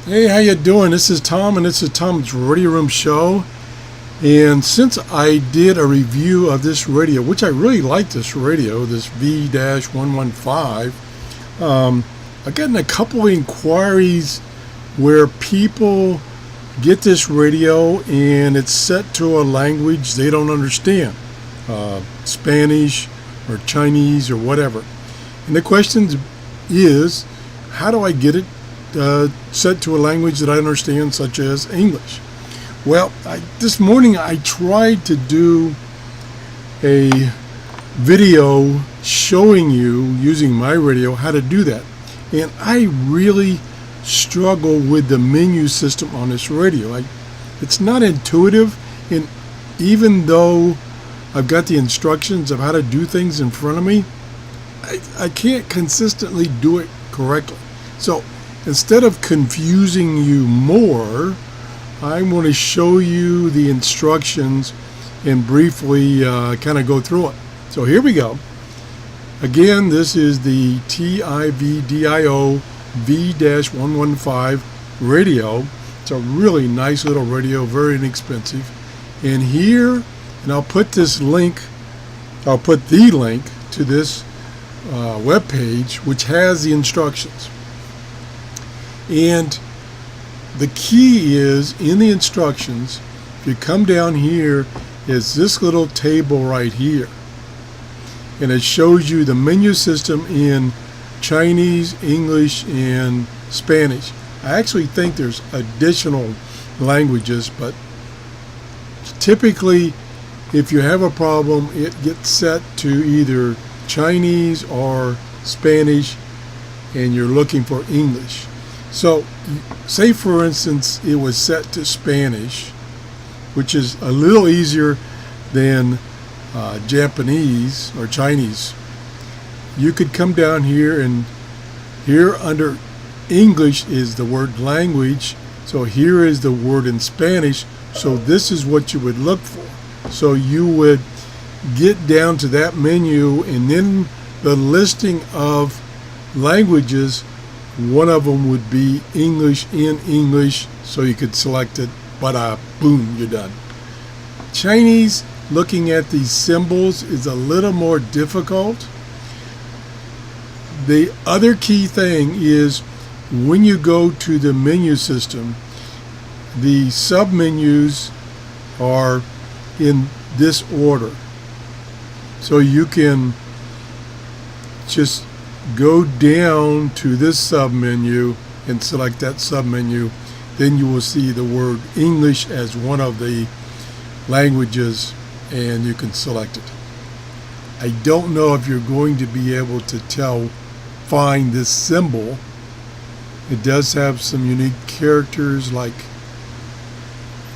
Hey, how you doing? This is Tom, and this is Tom's Radio Room Show. And since I did a review of this radio, which I really like this radio, this V-115, I've gotten a couple of inquiries where people get this radio and it's set to a language they don't understand, Spanish or Chinese or whatever. And the question is, how do I get it set to a language that I understand, such as English? Well, this morning I tried to do a video showing you, using my radio, how to do that. And I really struggle with the menu system on this radio. It's not intuitive, and even though I've got the instructions of how to do things in front of me, I can't consistently do it correctly. So instead of confusing you more, I'm going to show you the instructions and briefly kind of go through it. So here we go. Again, this is the TIVDIO V-115 radio. It's a really nice little radio, very inexpensive. And here, and I'll put the link to this web page, which has the instructions. And the key is, in the instructions, if you come down here, is this little table right here. And it shows you the menu system in Chinese, English, and Spanish. I actually think there's additional languages, but typically, if you have a problem, it gets set to either Chinese or Spanish, and you're looking for English. So, say for instance it was set to Spanish, which is a little easier than Japanese or Chinese. You could come down here, and here under English is the word language. So here is the word in Spanish. So this is what you would look for. So you would get down to that menu, and then the listing of languages, one of them would be English in English, so you could select it, boom, you're done. Chinese, looking at these symbols, is a little more difficult. The other key thing is, when you go to the menu system, the submenus are in this order. So you can just go down to this submenu and select that submenu. Then you will see the word English as one of the languages, and you can select it. I don't know if you're going to be able to find this symbol. It does have some unique characters, like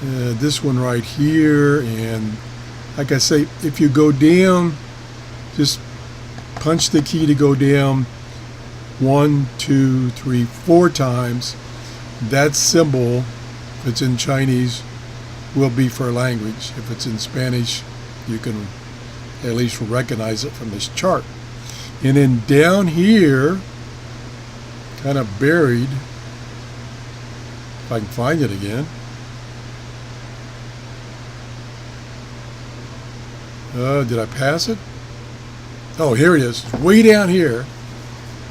this one right here. And like I say, if you go down, just punch the key to go down 1, 2, 3, 4 times. That symbol, if it's in Chinese, will be for language. If it's in Spanish, you can at least recognize it from this chart. And then down here, kind of buried, if I can find it again. Did I pass it? Oh, here it is. Way down here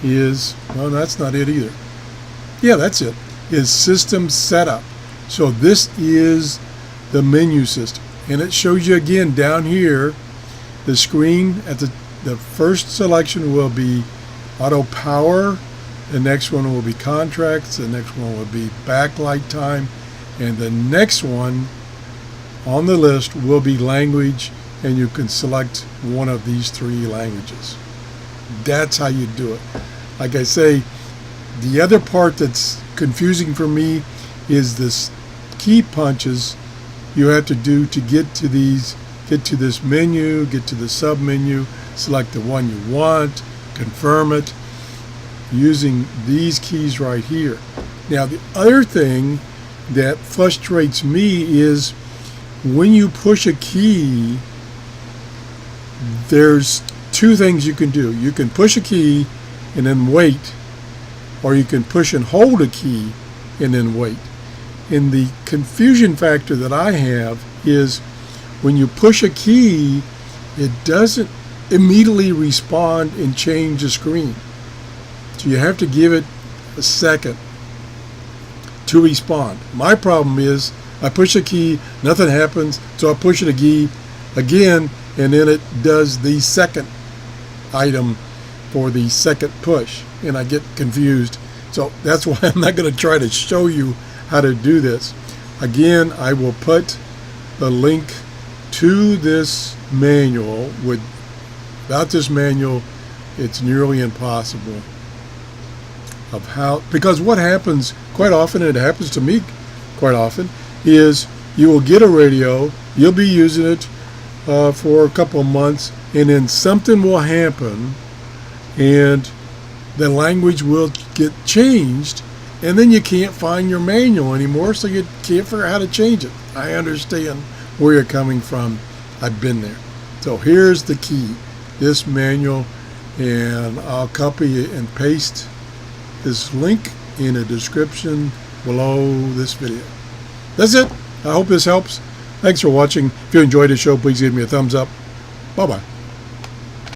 is, well, that's not it either. Yeah, that's it. Is system setup. So this is the menu system. And it shows you again down here, the screen at the first selection will be auto power. The next one will be contracts. The next one will be backlight time. And the next one on the list will be language. And you can select one of these 3 languages. That's how you do it. Like I say, the other part that's confusing for me is this key punches you have to do to get to this menu, get to the sub menu, select the one you want, confirm it, using these keys right here. Now, the other thing that frustrates me is when you push a key, there's 2 things you can do. You can push a key and then wait, or you can push and hold a key and then wait. And the confusion factor that I have is when you push a key, it doesn't immediately respond and change the screen. So you have to give it a second to respond. My problem is I push a key, nothing happens, so I push it again, and then it does the second item for the second push, and I get confused. So that's why I'm not going to try to show you how to do this. Again, I will put the link to this manual. Without this manual, it's nearly impossible of how, because what happens quite often, and it happens to me quite often, is you will get a radio, you'll be using it for a couple of months, and then something will happen and the language will get changed, and then you can't find your manual anymore, so you can't figure out how to change it. I understand where you're coming from. I've been there. So here's the key, this manual, and I'll copy and paste this link in the description below this video. That's it. I hope this helps. Thanks for watching. If you enjoyed the show, please give me a thumbs up. Bye-bye.